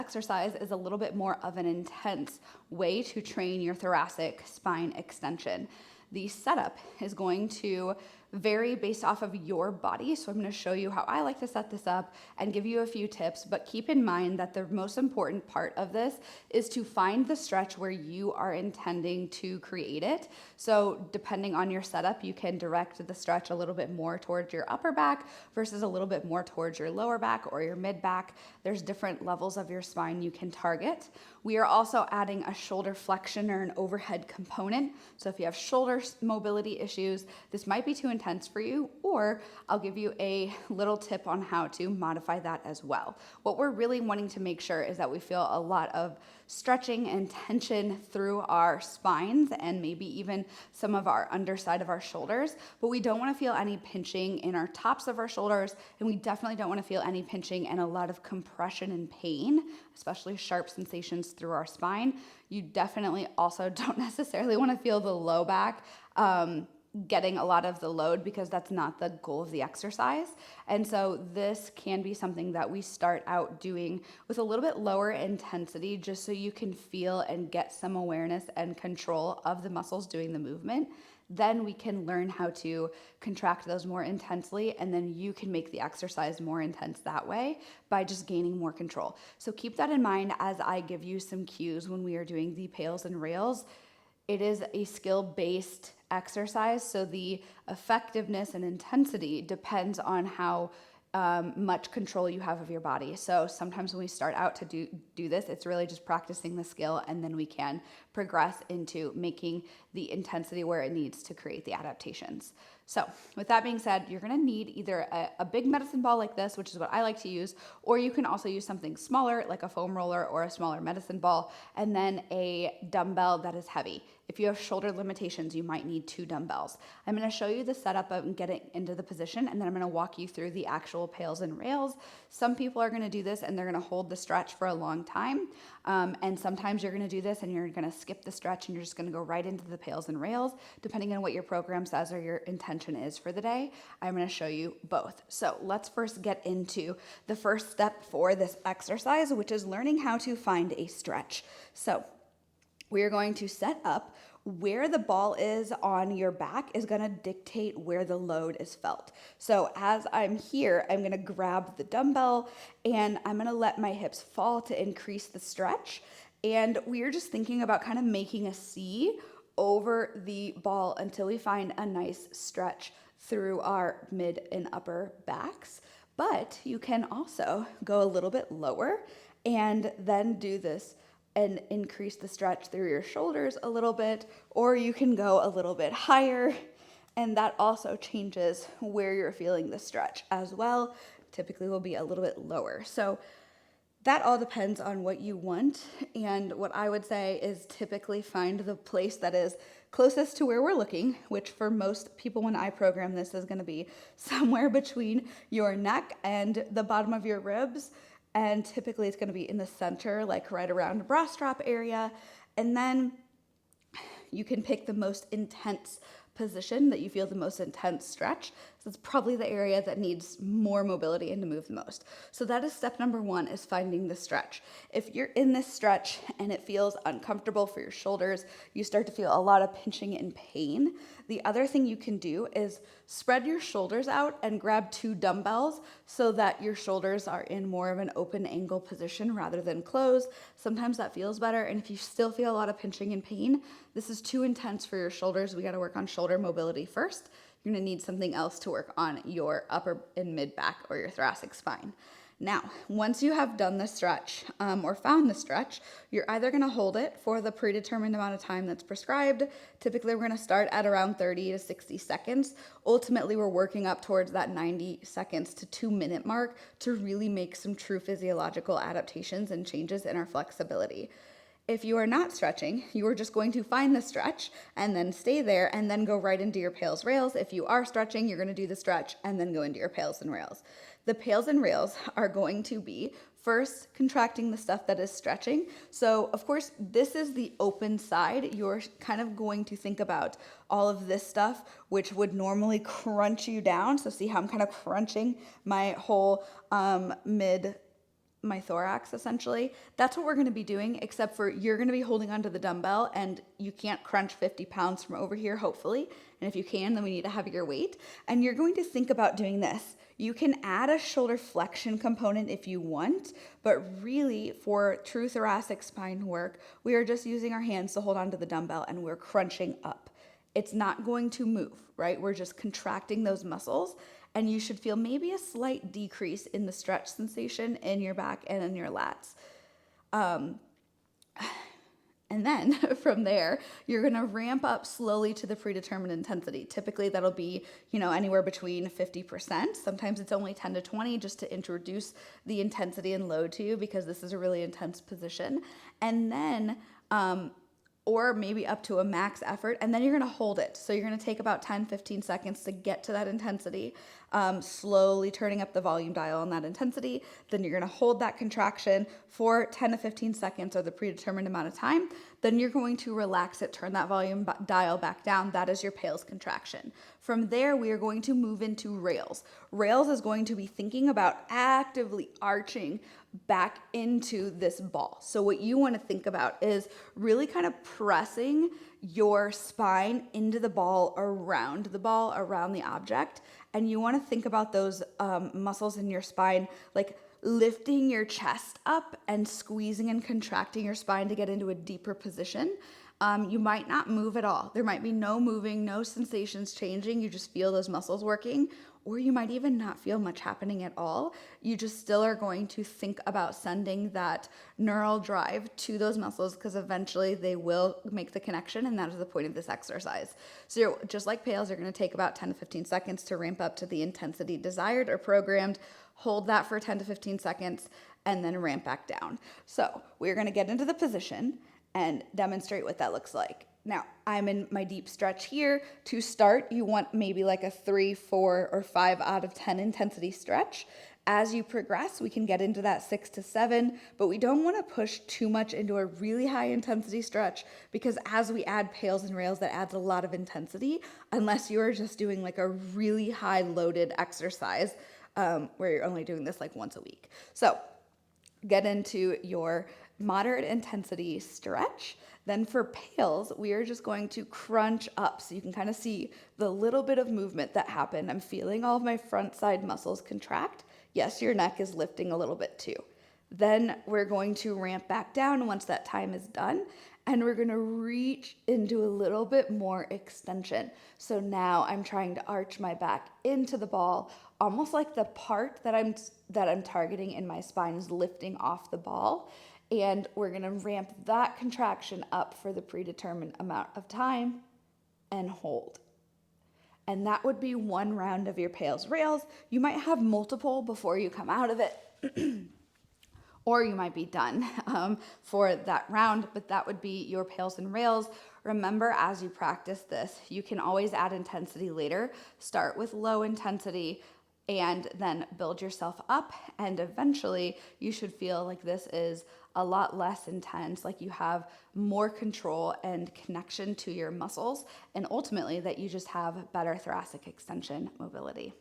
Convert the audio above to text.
exercise is a little bit more of an intense way to train your thoracic spine extension. The setup is going to vary based off of your body. So I'm going to show you how I like to set this up and give you a few tips, but keep in mind that the most important part of this is to find the stretch where you are intending to create it. So depending on your setup, you can direct the stretch a little bit more towards your upper back versus a little bit more towards your lower back or your mid back. There's different levels of your spine you can target. We are also adding a shoulder flexion or an overhead component. So if you have shoulder mobility issues, this might be too intense for you, or I'll give you a little tip on how to modify that as well. What we're really wanting to make sure is that we feel a lot of stretching and tension through our spines and maybe even some of our underside of our shoulders, but we don't want to feel any pinching in our tops of our shoulders, and we definitely don't want to feel any pinching and a lot of compression and pain, especially sharp sensations through our spine. You definitely also don't necessarily want to feel the low back getting a lot of the load, because that's not the goal of the exercise. And so this can be something that we start out doing with a little bit lower intensity, just so you can feel and get some awareness and control of the muscles doing the movement. Then we can learn how to contract those more intensely, and then you can make the exercise more intense that way by just gaining more control. So keep that in mind as I give you some cues when we are doing the PAILs and rails. It is a skill-based exercise, so the effectiveness and intensity depends on how much control you have of your body. So sometimes when we start out to do this, it's really just practicing the skill, and then we can progress into making the intensity where it needs to create the adaptations. So with that being said, you're going to need either a big medicine ball like this, which is what I like to use, or you can also use something smaller like a foam roller or a smaller medicine ball, and then a dumbbell that is heavy. If you have shoulder limitations, you might need 2 dumbbells. I'm going to show you the setup of getting into the position, and then I'm going to walk you through the actual PAILs and rails. Some people are going to do this and they're going to hold the stretch for a long time. And sometimes you're going to do this and you're going to skip the stretch and you're just going to go right into the PAILs and rails, depending on what your program says or your intention is for the day. I'm going to show you both. So let's first get into the first step for this exercise, which is learning how to find a stretch. So we are going to set up where the ball is on your back is going to dictate where the load is felt. So as I'm here, I'm going to grab the dumbbell and I'm going to let my hips fall to increase the stretch. And we're just thinking about kind of making a C over the ball until we find a nice stretch through our mid and upper backs. But you can also go a little bit lower and then do this and increase the stretch through your shoulders a little bit, or you can go a little bit higher, and that also changes where you're feeling the stretch as well. Typically will be a little bit lower. So that all depends on what you want, and what I would say is typically find the place that is closest to where we're looking, which for most people when I program this is going to be somewhere between your neck and the bottom of your ribs. And typically it's going to be in the center, like right around the bra strap area. And then you can pick the most intense position that you feel the most intense stretch. So it's probably the area that needs more mobility and to move the most. So that is step number 1, is finding the stretch. If you're in this stretch and it feels uncomfortable for your shoulders, you start to feel a lot of pinching and pain. The other thing you can do is spread your shoulders out and grab 2 dumbbells so that your shoulders are in more of an open angle position rather than closed. Sometimes that feels better. And if you still feel a lot of pinching and pain, this is too intense for your shoulders. We got to work on shoulder mobility first. You're going to need something else to work on your upper and mid back or your thoracic spine. Now, once you have done the stretch or found the stretch, you're either going to hold it for the predetermined amount of time that's prescribed. Typically, we're going to start at around 30 to 60 seconds. Ultimately, we're working up towards that 90 seconds to 2-minute mark to really make some true physiological adaptations and changes in our flexibility. If you are not stretching, you are just going to find the stretch and then stay there and then go right into your PAILs rails. If you are stretching, you're going to do the stretch and then go into your PAILs and rails. The PAILs and rails are going to be first contracting the stuff that is stretching. So of course, this is the open side. You're kind of going to think about all of this stuff, which would normally crunch you down. So see how I'm kind of crunching my whole mid my thorax essentially. That's what we're going to be doing, except for you're going to be holding onto the dumbbell and you can't crunch 50 pounds from over here, hopefully. And if you can, then we need a heavier weight. And you're going to think about doing this. You can add a shoulder flexion component if you want, but really for true thoracic spine work, we are just using our hands to hold onto the dumbbell and we're crunching up. It's not going to move, right? We're just contracting those muscles, and you should feel maybe a slight decrease in the stretch sensation in your back and in your lats. And then from there, you're going to ramp up slowly to the predetermined intensity. Typically, that'll be, anywhere between 50%. Sometimes it's only 10 to 20 just to introduce the intensity and load to you, because this is a really intense position. And then, or maybe up to a max effort, and then you're going to hold it. So you're going to take about 10, 15 seconds to get to that intensity, slowly turning up the volume dial on that intensity. Then you're going to hold that contraction for 10 to 15 seconds, or the predetermined amount of time. Then you're going to relax it, turn that volume dial back down. That is your PAILs contraction. From there, we are going to move into rails. Rails is going to be thinking about actively arching back into this ball. So what you want to think about is really kind of pressing your spine into the ball, around the object. And you want to think about those muscles in your spine, like lifting your chest up and squeezing and contracting your spine to get into a deeper position. You might not move at all. There might be no moving, no sensations changing. You just feel those muscles working, or you might even not feel much happening at all. You just still are going to think about sending that neural drive to those muscles, because eventually they will make the connection, and that is the point of this exercise. So just like PAILs, you're going to take about 10 to 15 seconds to ramp up to the intensity desired or programmed. Hold that for 10 to 15 seconds, and then ramp back down. So we're going to get into the position and demonstrate what that looks like. Now, I'm in my deep stretch here. To start, you want maybe like a 3, 4, or 5 out of 10 intensity stretch. As you progress, we can get into that 6 to 7, but we don't want to push too much into a really high intensity stretch, because as we add PAILs and rails, that adds a lot of intensity, unless you are just doing like a really high loaded exercise where you're only doing this like once a week. So get into your moderate intensity stretch. Then for PAILs, we are just going to crunch up. So you can kind of see the little bit of movement that happened. I'm feeling all of my front side muscles contract. Yes, your neck is lifting a little bit too. Then we're going to ramp back down once that time is done, and we're going to reach into a little bit more extension. So now I'm trying to arch my back into the ball, almost like the part that I'm targeting in my spine is lifting off the ball. And we're going to ramp that contraction up for the predetermined amount of time and hold. And that would be one round of your PAILs rails. You might have multiple before you come out of it, or you might be done for that round, but that would be your PAILs and rails. Remember, as you practice this, you can always add intensity later. Start with low intensity and then build yourself up, and eventually you should feel like this is a lot less intense, like you have more control and connection to your muscles, and ultimately that you just have better thoracic extension mobility.